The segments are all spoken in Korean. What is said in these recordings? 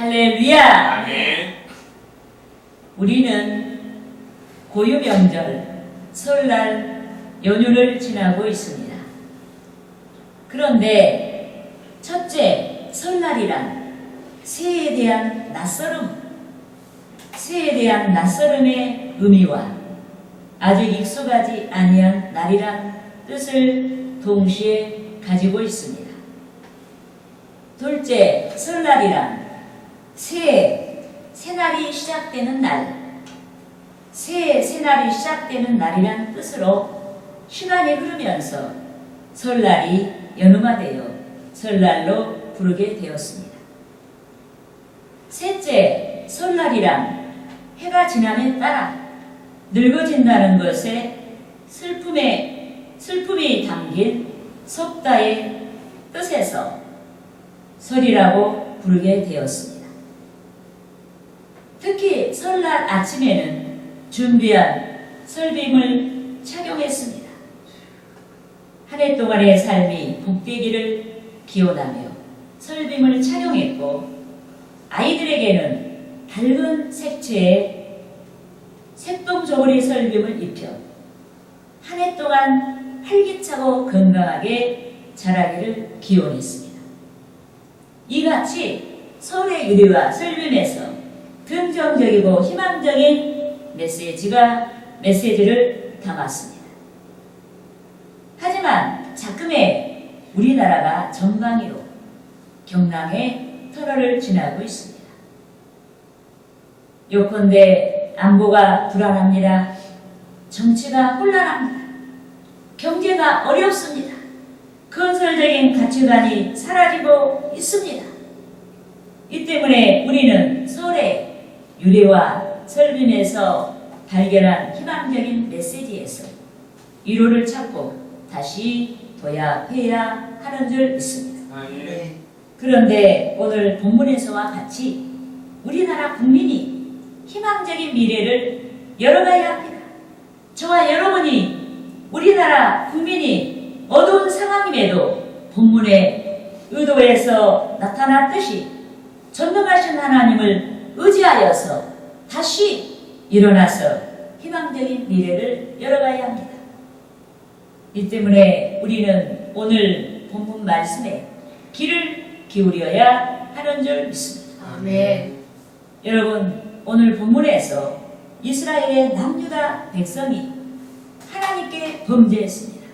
할렐루야! 아멘. 우리는 고유 명절, 설날 연휴를 지나고 있습니다. 그런데 첫째, 설날이란 새해에 대한 새해에 대한 낯설음의 의미와 아직 익숙하지 아니한 날이란 뜻을 동시에 가지고 있습니다. 둘째, 설날이란 새날이 시작되는 날, 새날이 시작되는 날이란 뜻으로 시간이 흐르면서 설날이 연휴화되어 설날로 부르게 되었습니다. 셋째, 설날이란 해가 지남에 따라 늙어진다는 것에 슬픔이 담긴 속다의 뜻에서 설이라고 부르게 되었습니다. 특히 설날 아침에는 준비한 설빔을 착용했습니다. 한 해 동안의 삶이 복되기를 기원하며 설빔을 착용했고, 아이들에게는 밝은 색채의 색동저고리 설빔을 입혀 한 해 동안 활기차고 건강하게 자라기를 기원했습니다. 이같이 설의 유래와 설빔에서 긍정적이고 희망적인 메시지를 담았습니다. 하지만 작금의 우리나라가 전방위로 경랑의 터널을 지나고 있습니다. 요컨대 안보가 불안합니다. 정치가 혼란합니다. 경제가 어렵습니다. 건설적인 가치관이 사라지고 있습니다. 이 때문에 우리는 설의 유래와 설빔에서 발견한 희망적인 메시지에서 위로를 찾고 다시 도약해야 하는 줄 믿습니다. 그런데 오늘 본문에서와 같이 우리나라 국민이 희망적인 미래를 열어가야 합니다. 저와 여러분이 우리나라 국민이 어두운 상황임에도 본문의 의도에서 나타났듯이 전능하신 하나님을 의지하여서 다시 일어나서 희망적인 미래를 열어가야 합니다. 이 때문에 우리는 오늘 본문 말씀에 귀를 기울여야 하는 줄 믿습니다. 아멘. 여러분, 오늘 본문에서 이스라엘의 남유다 백성이 하나님께 범죄했습니다.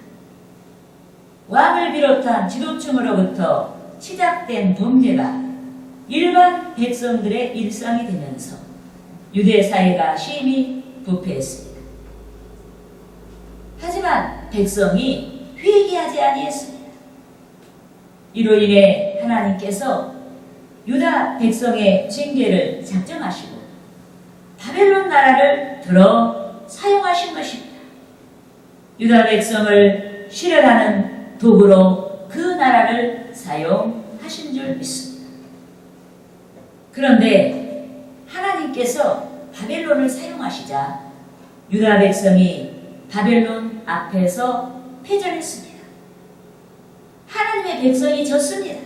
왕을 비롯한 지도층으로부터 시작된 범죄가 일반 백성들의 일상이 되면서 유대 사회가 심히 부패했습니다. 하지만 백성이 회개하지 아니했습니다. 이로 인해 하나님께서 유다 백성의 징계를 작정하시고 바벨론 나라를 들어 사용하신 것입니다. 유다 백성을 실현하는 도구로 그 나라를 사용하신 줄 믿습니다. 그런데 하나님께서 바벨론을 사용하시자 유다 백성이 바벨론 앞에서 패전했습니다. 하나님의 백성이 졌습니다.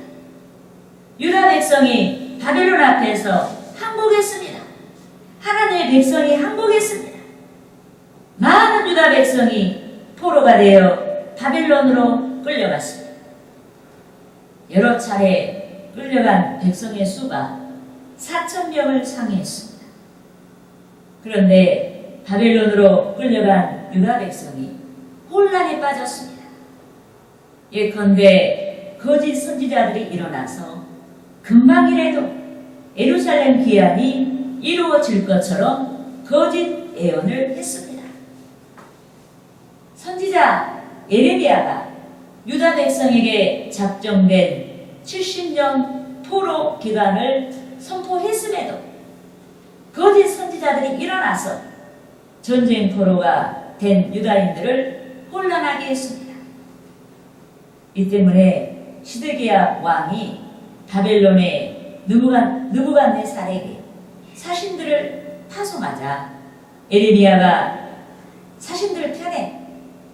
유다 백성이 바벨론 앞에서 항복했습니다. 하나님의 백성이 항복했습니다. 많은 유다 백성이 포로가 되어 바벨론으로 끌려갔습니다. 여러 차례 끌려간 백성의 수가 4,000명을 상회했습니다. 그런데 바벨론으로 끌려간 유다 백성이 혼란에 빠졌습니다. 예컨대 거짓 선지자들이 일어나서 금방이라도 예루살렘 귀환이 이루어질 것처럼 거짓 예언을 했습니다. 선지자 예레미야가 유다 백성에게 작정된 70년 포로 기간을 선포했음에도 거짓 선지자들이 일어나서 전쟁 포로가 된 유다인들을 혼란하게 했습니다. 이 때문에 시드기야 왕이 바벨론의 느부갓네살에게 사신들을 파송하자 예레미야가 사신들 편에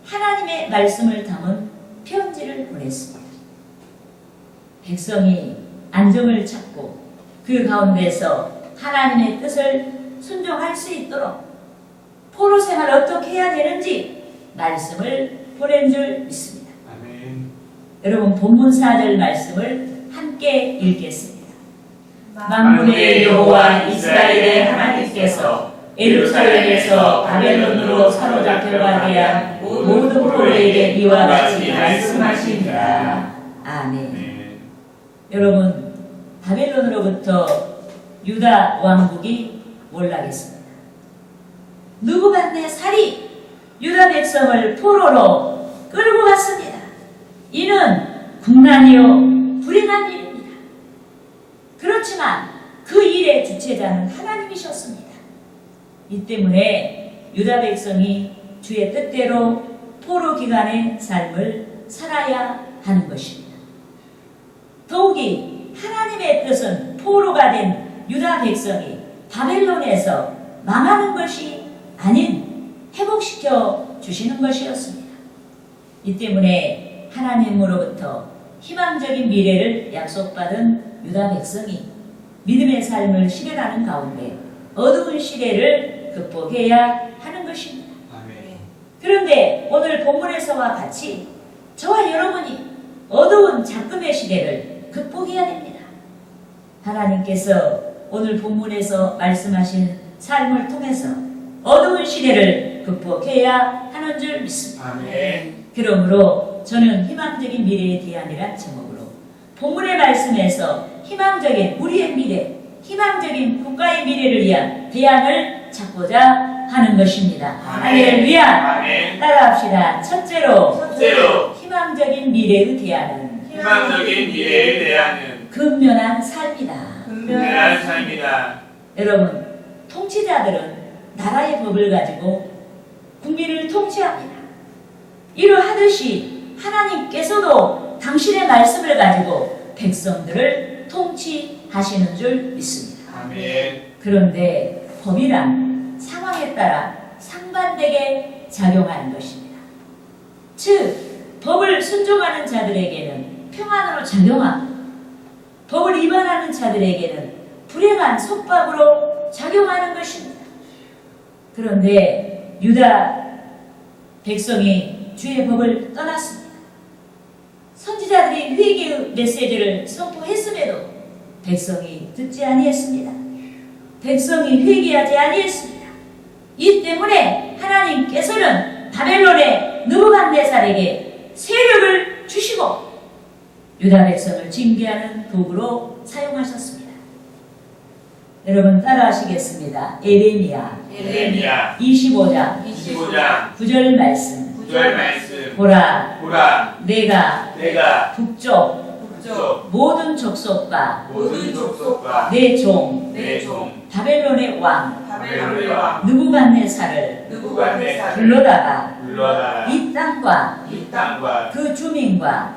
하나님의 말씀을 담은 편지를 보냈습니다. 백성이 안정을 찾고 그 가운데서 하나님의 뜻을 순종할 수 있도록 포로 생활 어떻게 해야 되는지 말씀을 보낸 줄 믿습니다. 아멘. 여러분 본문 4절 말씀을 함께 읽겠습니다. 만군의 여호와 이스라엘의 하나님께서 예루살렘에서 바벨론으로 사로잡혀가 대한 모든 포로에게 이와 같이 말씀하시니라. 아멘. 네. 여러분 바벨론으로부터 유다 왕국이 몰락했습니다. 느부갓네살이 유다 백성을 포로로 끌고 갔습니다. 이는 국난이요 불행한 일입니다. 그렇지만 그 일의 주체자는 하나님이셨습니다. 이 때문에 유다 백성이 주의 뜻대로 포로 기간의 삶을 살아야 하는 것입니다. 더욱이 하나님의 뜻은 포로가 된 유다 백성이 바벨론에서 망하는 것이 아닌 회복시켜 주시는 것이었습니다. 이 때문에 하나님으로부터 희망적인 미래를 약속받은 유다 백성이 믿음의 삶을 실현하는 가운데 어두운 시대를 극복해야 하는 것입니다. 아멘. 그런데 오늘 본문에서와 같이 저와 여러분이 어두운 작금의 시대를 극복해야 됩니다. 하나님께서 오늘 본문에서 말씀하신 삶을 통해서 어두운 시대를 극복해야 하는 줄 믿습니다. 아멘. 그러므로 저는 희망적인 미래에 대한이란 제목으로 본문의 말씀에서 희망적인 우리의 미래, 희망적인 국가의 미래를 위한 대안을 찾고자 하는 것입니다. 할렐루야! 아멘. 따라합시다. 첫째로 희망적인 미래의 대안은 미래에 대한 근면한 삶이다. 근면한 삶이다. 여러분, 통치자들은 나라의 법을 가지고 국민을 통치합니다. 이러하듯이 하나님께서도 당신의 말씀을 가지고 백성들을 통치하시는 줄 믿습니다. 아멘. 그런데 법이란 상황에 따라 상반되게 작용하는 것입니다. 즉, 법을 순종하는 자들에게는 평안으로 작용하고 법을 위반하는 자들에게는 불행한 속박으로 작용하는 것입니다. 그런데 유다 백성이 주의 법을 떠났습니다. 선지자들이 회개의 메시지를 선포했음에도 백성이 듣지 아니했습니다. 백성이 회개하지 아니했습니다. 이 때문에 하나님께서는 바벨론의 느부갓네살에게 세력을 주시고 유다 백성을 징계하는 도구로 사용하셨습니다. 여러분 따라하시겠습니다. 에레미야 25장 9절 말씀. 보라 내가 북쪽 모든 족속과 내 종 바벨론의 왕 느부갓네살을 불러다가 이 땅과 그 주민과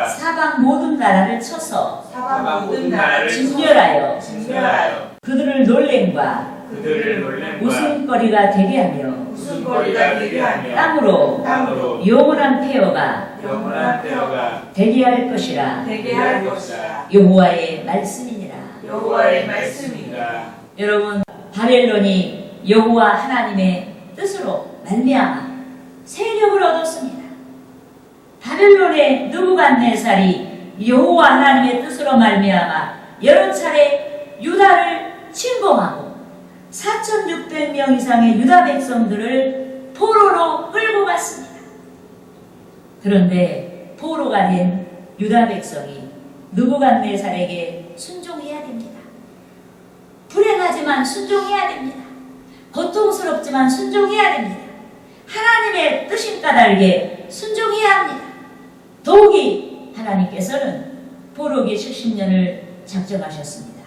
사방 모든 나라를 쳐서 진멸하여 그들을 놀램과 웃음거리가 되게 하며 땅으로 영원한 폐허가 되게 할 것이라. 여호와의 말씀이니라. 여러분, 바벨론이 여호와 하나님의 뜻으로 말미암아 세력을 얻었습니다. 바벨론의 느부갓네살이 여호와 하나님의 뜻으로 말미암아 여러 차례 유다를 침공하고 4,600명 이상의 유다 백성들을 포로로 끌고 갔습니다. 그런데 포로가 된 유다 백성이 느부갓네살에게 순종해야 됩니다. 불행하지만 순종해야 됩니다. 고통스럽지만 순종해야 됩니다. 하나님의 뜻인 까닭에 순종해야 합니다. 더욱이 하나님께서는 포로기 70년을 작정하셨습니다.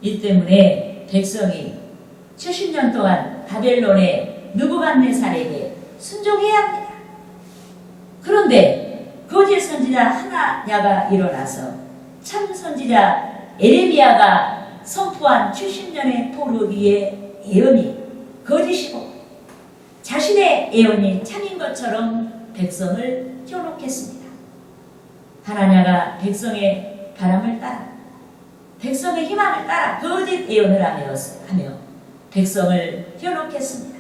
이 때문에 백성이 70년 동안 바벨론의 느부갓네살에게 순종해야 합니다. 그런데 거짓 선지자 하나냐가 일어나서 참 선지자 에레미야가 선포한 70년의 포로기의 예언이 거짓이고 자신의 예언이 참인 것처럼 백성을 현혹했습니다. 하나냐가 백성의 바람을 따라 백성의 희망을 따라 거짓 예언을 하며 백성을 현혹했습니다.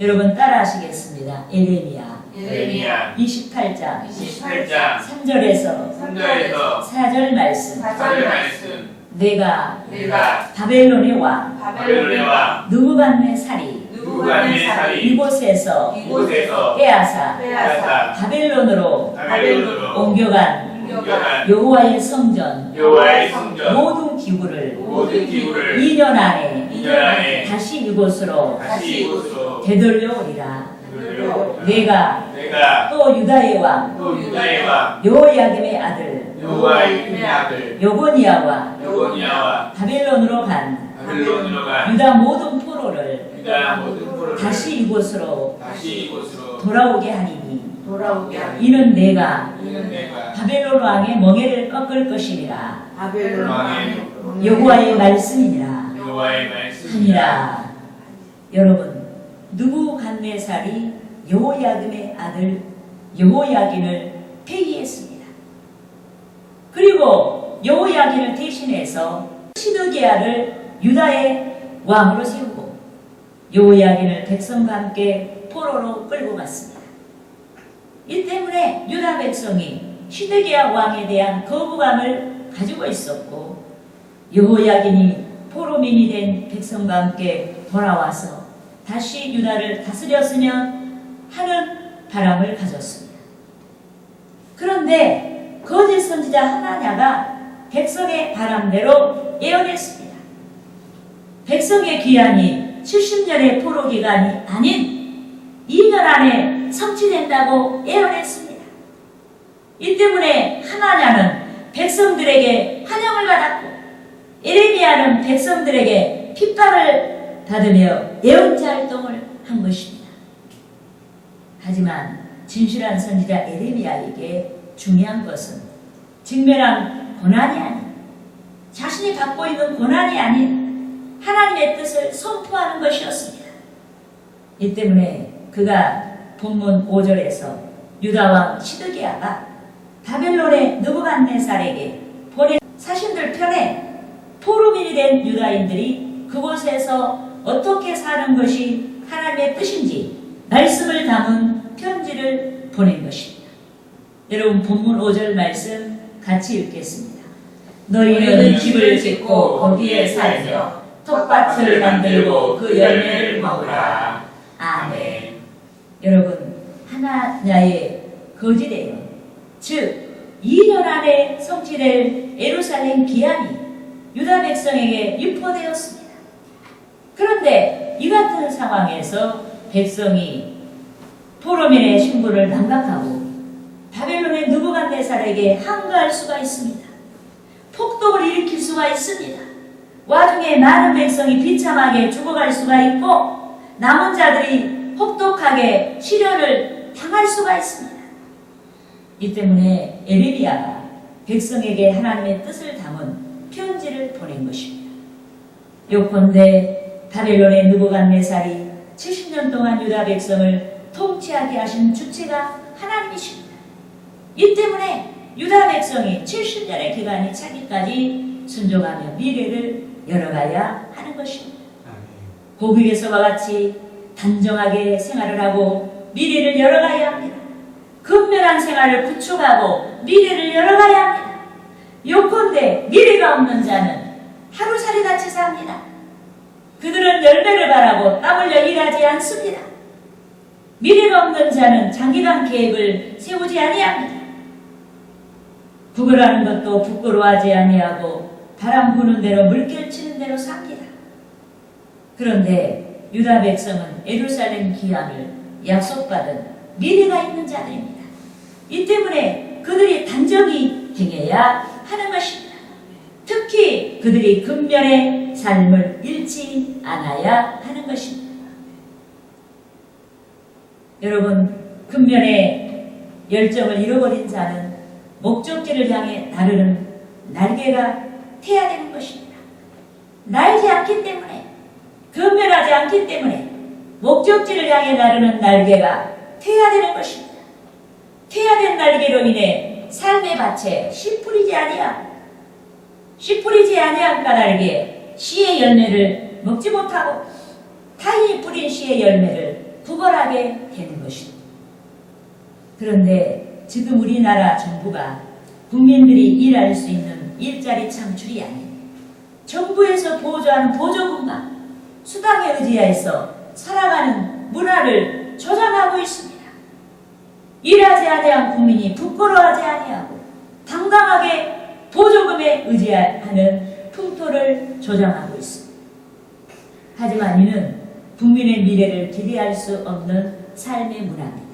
여러분 따라 하시겠습니다. 에레미야 예레미야 28장 28장 3절에서 3절에서 4절 말씀. 4절 말씀. 내가 내가 바벨론의 왕 바벨론의 왕 느부갓네살이 누구갓네살이 이곳에서 이곳에서 빼앗아 빼앗아 바벨론으로 바벨론으로 옮겨간 옮겨간 여호와의 성전 여호와의 성전 모든 기구를 모든 기구를 2년 안에 2년 안에 다시 이곳으로 다시 이곳으로 되돌려오리라. 되돌려 내가 내가 또 유다의 왕 또 유다의 왕 여호야김의 아들 여호와의 아들 요고니아와 여고니아와 바벨론으로 간 바벨론으로 간 유다 모든 포로를 유다 모든 포로를 다시 이곳으로 다시 이곳으로 돌아오게 하리니 돌아오게 하리. 이는 내가 이는 내가 바벨론 왕의 멍에를 꺾을 것이니라. 바벨론 왕의 여호와의 말씀이니라 여호와의 말씀이라. 하니라. 여러분 느부갓네살이 여호야김의 아들 여호야긴을 폐위했습니다. 그리고 여호야긴을 대신해서 시드기야를 유다의 왕으로 세우고 여호야긴을 백성과 함께 포로로 끌고 갔습니다. 이 때문에 유다 백성이 시드기야 왕에 대한 거부감을 가지고 있었고 여호야긴이 포로민이 된 백성과 함께 돌아와서 다시 유다를 다스렸으면 하는 바람을 가졌습니다. 그런데 거짓 선지자 하나냐가 백성의 바람대로 예언했습니다. 백성의 귀환이 70년의 포로 기간이 아닌 2년 안에 성취된다고 예언했습니다. 이 때문에 하나냐는 백성들에게 환영을 받았고 에레미야는 백성들에게 핍박을 받으며 예언자 활동을 한 것입니다. 하지만 진실한 선지자 에레미야에게 중요한 것은 직면한 고난이 아닌 자신이 받고 있는 고난이 아닌 하나님의 뜻을 선포하는 것이었습니다. 이 때문에 그가 본문 5절에서 유다왕 시드기야가 바벨론의 느부갓네살에게 보낸 사신들 편에 포로민이 된 유다인들이 그곳에서 어떻게 사는 것이 하나님의 뜻인지 말씀을 담은 편지를 보낸 것입니다. 여러분 본문 5절 말씀 같이 읽겠습니다. 너희는 집을 짓고 거기에 살며 텃밭을 만들고 그 열매를 먹으라. 아멘. 여러분 하나냐의 거짓이에요. 즉 2년 안에 성취될 예루살렘 기한이 유다 백성에게 유포되었습니다. 그런데 이 같은 상황에서 백성이 포로민의 신분을 남각하고 바벨론의 느부갓네살에게 항거할 수가 있습니다. 폭동을 일으킬 수가 있습니다. 와중에 많은 백성이 비참하게 죽어갈 수가 있고 남은 자들이 혹독하게 시련을 당할 수가 있습니다. 이 때문에 에레미야가 백성에게 하나님의 뜻을 담은 편지를 보낸 것입니다. 요컨대 바벨론의 느부갓네살이 70년 동안 유다 백성을 통치하게 하신 주체가 하나님이십니다. 이 때문에 유다 백성이 70년의 기간이 차기까지 순종하며 미래를 열어가야 하는 것입니다. 고국에서와 같이 단정하게 생활을 하고 미래를 열어가야 합니다. 근면한 생활을 구축하고 미래를 열어가야 합니다. 요컨대 미래가 없는 자는 하루살이 같이 삽니다. 그들은 열매를 바라고 땀 흘려 일하지 않습니다. 미래가 없는 자는 장기간 계획을 세우지 아니합니다. 부끄러워하는 것도 부끄러워하지 아니하고 바람 부는 대로 물결치는 대로 삽니다. 그런데 유다 백성은 예루살렘 기한을 약속받은 미래가 있는 자들입니다. 이 때문에 그들이 단정히 행해야 하는 것입니다. 특히 그들이 근면의 삶을 잃지 않아야 하는 것입니다. 여러분, 근면의 열정을 잃어버린 자는 목적지를 향해 나르는 날개가 태야 되는 것입니다. 날지 않기 때문에, 근면하지 않기 때문에 목적지를 향해 나르는 날개가 태야 되는 것입니다. 태야 된 날개로 인해 삶의 밭에 씨 뿌리지 아니야. 씨 뿌리지 아니한 까닭에 씨의 열매를 먹지 못하고 타인이 뿌린 씨의 열매를 구걸하게 되는 것입니다. 그런데 지금 우리나라 정부가 국민들이 일할 수 있는 일자리 창출이 아닌 정부에서 보조하는 보조금과 수당에 의지하여서 살아가는 문화를 조장하고 있습니다. 일하지 아니한 국민이 부끄러워하지 아니하고 당당하게 보조금에 의지하는 풍토를 조장하고 있습니다. 하지만 이는 국민의 미래를 기대할 수 없는 삶의 문화입니다.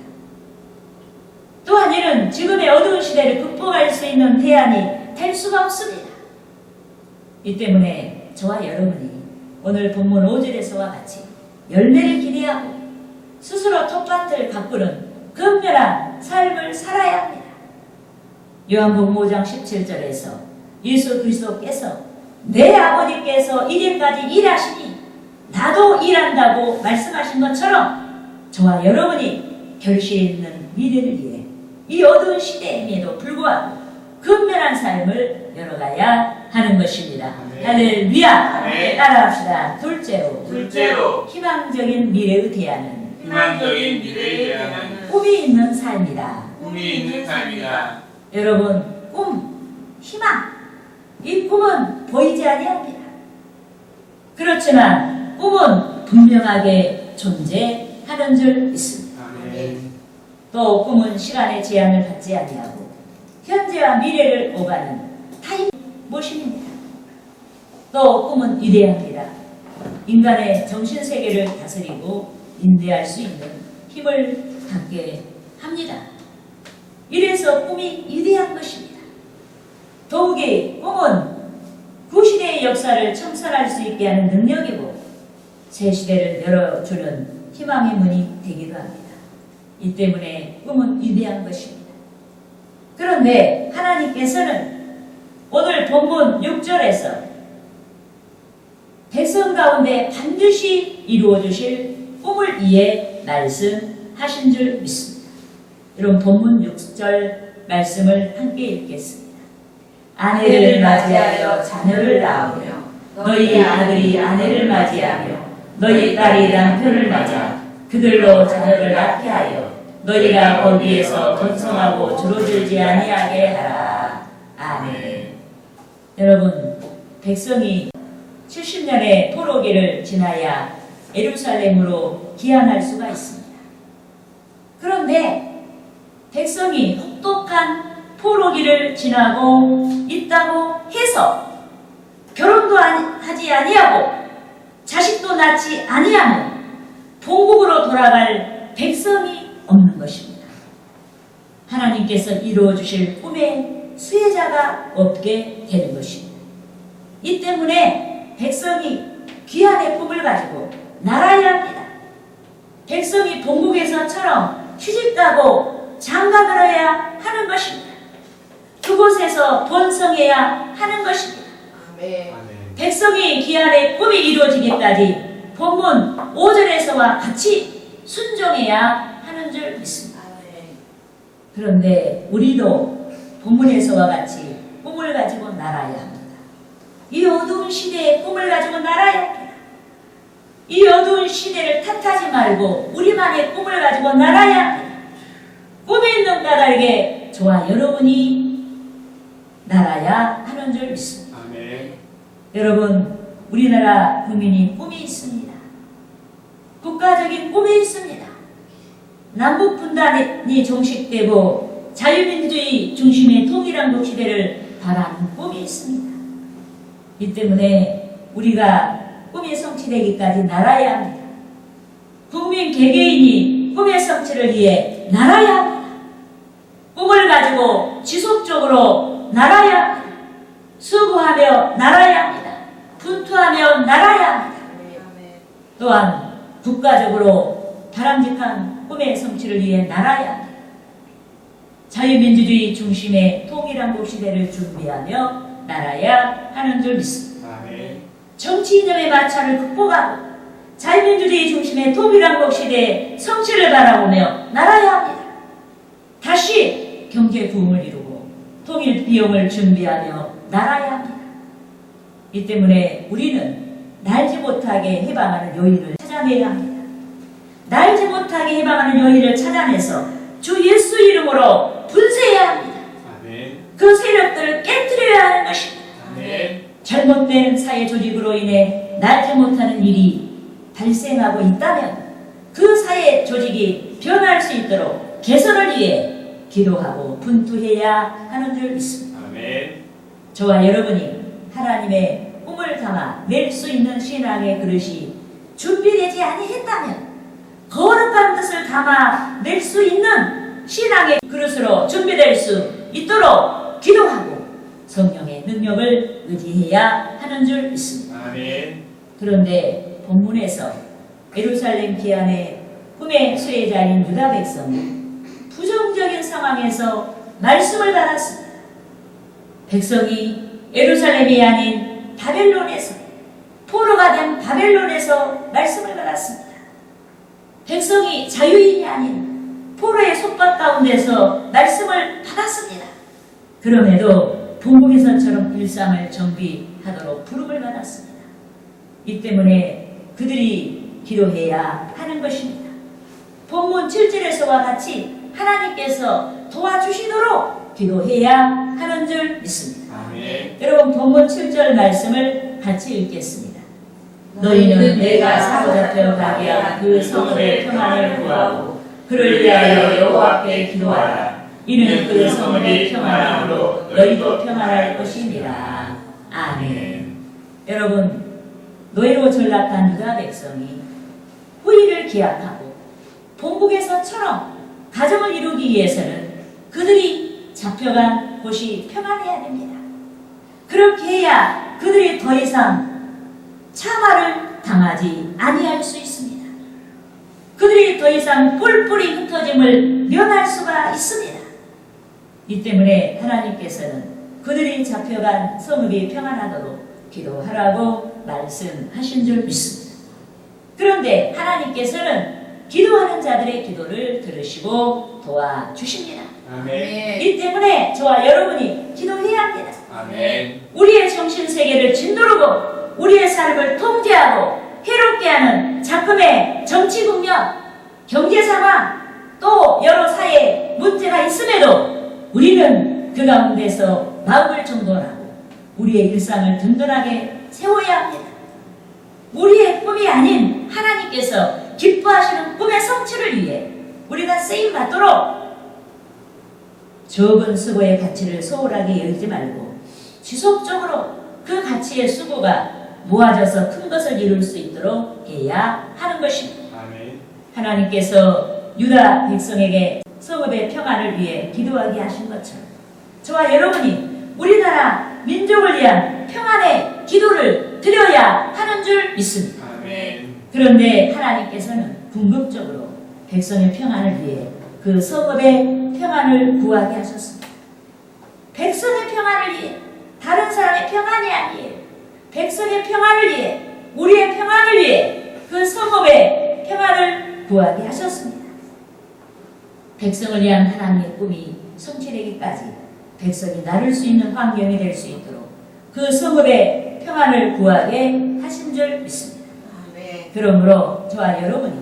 또한 이는 지금의 어두운 시대를 극복할 수 있는 대안이 될 수가 없습니다. 이 때문에 저와 여러분이 오늘 본문 5절에서와 같이 열매를 기대하고 스스로 텃밭을 가꾸는 근면한 삶을 살아야 합니다. 요한복음 5장 17절에서 예수 그리스도께서 내 아버지께서 이제까지 일하시니 나도 일한다고 말씀하신 것처럼 저와 여러분이 결실 있는 미래를 위해 이 어두운 시대임에도 불구하고 근면한 삶을 열어가야 하는 것입니다. 네. 할렐루야! 네. 따라합시다. 둘째로 희망적인 미래의 대안은 희망적인 미래에 대한 꿈이 있는 삶이다. 꿈이 있는 삶이다. 여러분, 희망. 이 꿈은 보이지 아니합니다. 그렇지만 꿈은 분명하게 존재하는 줄 믿습니다. 아멘. 또 꿈은 시간의 제한을 받지 아니하고 현재와 미래를 오가는 타임머신입니다. 또 꿈은 위대합니다. 인간의 정신세계를 다스리고 인도할 수 있는 힘을 갖게 합니다. 이래서 꿈이 위대한 것입니다. 더욱이 꿈은 구시대의 역사를 청산할 수 있게 하는 능력이고 새 시대를 열어주는 희망의 문이 되기도 합니다. 이 때문에 꿈은 위대한 것입니다. 그런데 하나님께서는 오늘 본문 6절에서 백성 가운데 반드시 이루어주실 꿈을 위해 말씀하신 줄 믿습니다. 여러분 본문 6절 말씀을 함께 읽겠습니다. 아내를 맞이하여 자녀를 낳으며 너희 아들이 아내를 맞이하며 너희 딸이 남편을 맞아 그들로 자녀를 낳게 하여 너희가 거기에서 번성하고 주로들지 아니하게 하라. 아멘. 여러분, 백성이 70년의 포로기를 지나야 예루살렘으로 귀환할 수가 있습니다. 그런데 백성이 혹독한 포로기를 지나고 있다고 해서 결혼도 하지 아니하고 자식도 낳지 아니하면 본국으로 돌아갈 백성이 없는 것입니다. 하나님께서 이루어 주실 꿈의 수혜자가 없게 되는 것입니다. 이 때문에 백성이 귀한의 꿈을 가지고 날아야 합니다. 백성이 본국에서처럼 시집가고 장가들어야 하는 것입니다. 그곳에서 번성해야 하는 것입니다. 아멘. 백성이 귀한의 꿈이 이루어지기까지 본문 5절에서와 같이 순종해야 하는 줄 믿습니다. 그런데 우리도 본문에서와 같이 꿈을 가지고 날아야 합니다. 이 어두운 시대에 꿈을 가지고 날아야 합니다. 이 어두운 시대를 탓하지 말고 우리만의 꿈을 가지고 날아야 합니다. 꿈이 있는 까닭에 저와 여러분이 날아야 하는 줄 믿습니다. 아멘. 여러분, 우리나라 국민이 꿈이 있습니다. 국가적인 꿈이 있습니다. 남북 분단이 종식되고 자유민주주의 중심의 통일한국 시대를 바라는 꿈이 있습니다. 이 때문에 우리가 꿈이 성취되기까지 날아야 합니다. 국민 개개인이 꿈의 성취를 위해 날아야 합니다. 꿈을 가지고 지속적으로 날아야 합니다. 수고하며 날아야 합니다. 분투하며 날아야 합니다. 또한 국가적으로 바람직한 꿈의 성취를 위해 날아야 합니다. 자유민주주의 중심의 통일한국 시대를 준비하며 날아야 하는 줄 믿습니다. 아멘. 정치 이념의 마찰을 극복하고 자유민주주의 중심의 통일한국 시대의 성취를 바라보며 날아야 합니다. 다시 경제 부흥을 이루고 통일 비용을 준비하며 날아야 합니다. 이 때문에 우리는 날지 못하게 해방하는 요인을 찾아내야 합니다. 날지 못하게 해방하는 요인을 찾아내서 주 예수 이름으로 분쇄해야 합니다. 아멘. 그 세력들을 깨뜨려야 하는 것입니다. 아멘. 잘못된 사회 조직으로 인해 날지 못하는 일이 발생하고 있다면 그 사회 조직이 변할 수 있도록 개선을 위해 기도하고 분투해야 하는 줄 믿습니다. 아멘. 저와 여러분이 하나님의 꿈을 담아 낼 수 있는 신앙의 그릇이 준비되지 아니했다면 거룩한 뜻을 담아 낼 수 있는 신앙의 그릇으로 준비될 수 있도록 기도하고 성령의 능력을 의지해야 하는 줄 믿습니다. 아멘. 그런데 본문에서 예루살렘 기안의 꿈의 수혜자인 유다 백성이 부정적인 상황에서 말씀을 받았습니다. 백성이 예루살렘이 아닌 바벨론에서, 포로가 된 바벨론에서 말씀을 받았습니다. 백성이 자유인이 아닌 포로의 속박 가운데서 말씀을 받았습니다. 그럼에도 본문에서처럼 일상을 정비하도록 부름을 받았습니다. 이 때문에 그들이 기도해야 하는 것입니다. 본문 7절에서와 같이 하나님께서 도와주시도록 기도해야 하는 줄 믿습니다. 아멘. 여러분 본문 7절 말씀을 같이 읽겠습니다. 너희는 내가 사로잡혀 가게 한 그 성읍의 평안을 구하고 그를 위하여 여호와께 기도하라. 이는 그 성읍이 평안함으로 너희도 평안할 것입니다. 아멘. 여러분 노예로 전락한 유다 백성이 후일을 기약하고 본국에서처럼 가정을 이루기 위해서는 그들이 잡혀간 곳이 평안해야 됩니다. 그렇게 해야 그들이 더 이상 참화를 당하지 아니할 수 있습니다. 그들이 더 이상 뿔뿔이 흩어짐을 면할 수가 있습니다. 이 때문에 하나님께서는 그들이 잡혀간 성읍이 평안하도록 기도하라고 말씀하신 줄 믿습니다. 그런데 하나님께서는 기도하는 자들의 기도를 들으시고 도와주십니다. 아멘. 이 때문에 저와 여러분이 기도해야 합니다. 아멘. 우리의 정신세계를 짓누르고 우리의 삶을 통제하고 해롭게 하는 작금의 정치 국면, 경제 상황, 또 여러 사회 문제가 있음에도 우리는 그 가운데서 마음을 정돈하고 우리의 일상을 든든하게 세워야 합니다. 우리의 꿈이 아닌 하나님께서 기뻐하시는 꿈의 성취를 위해 우리가 쓰임받도록 적은 수고의 가치를 소홀하게 여기지 말고 지속적으로 그 가치의 수고가 모아져서 큰 것을 이룰 수 있도록 해야 하는 것입니다. 아멘. 하나님께서 유다 백성에게 성읍의 평안을 위해 기도하게 하신 것처럼 저와 여러분이 우리나라 민족을 위한 평안의 기도를 드려야 하는 줄 믿습니다. 아멘. 그런데 하나님께서는 궁극적으로 백성의 평안을 위해 그 성읍의 평안을 구하게 하셨습니다. 백성의 평안을 위해, 다른 사람의 평안이 아니에요. 백성의 평안을 위해, 우리의 평안을 위해 그 성읍의 평안을 구하게 하셨습니다. 백성을 위한 하나님의 꿈이 성취되기까지 백성이 나를 수 있는 환경이 될 수 있도록 그 성읍의 평안을 구하게 하신 줄 믿습니다. 그러므로 저와 여러분이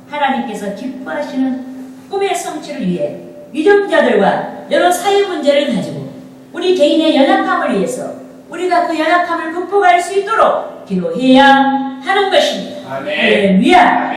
하나님께서 기뻐하시는 꿈의 성취를 위해 위정자들과 여러 사회 문제를 가지고 우리 개인의 연약함을 위해서 우리가 그 연약함을 극복할 수 있도록 기도해야 하는 것입니다. 아멘. 할렐루야.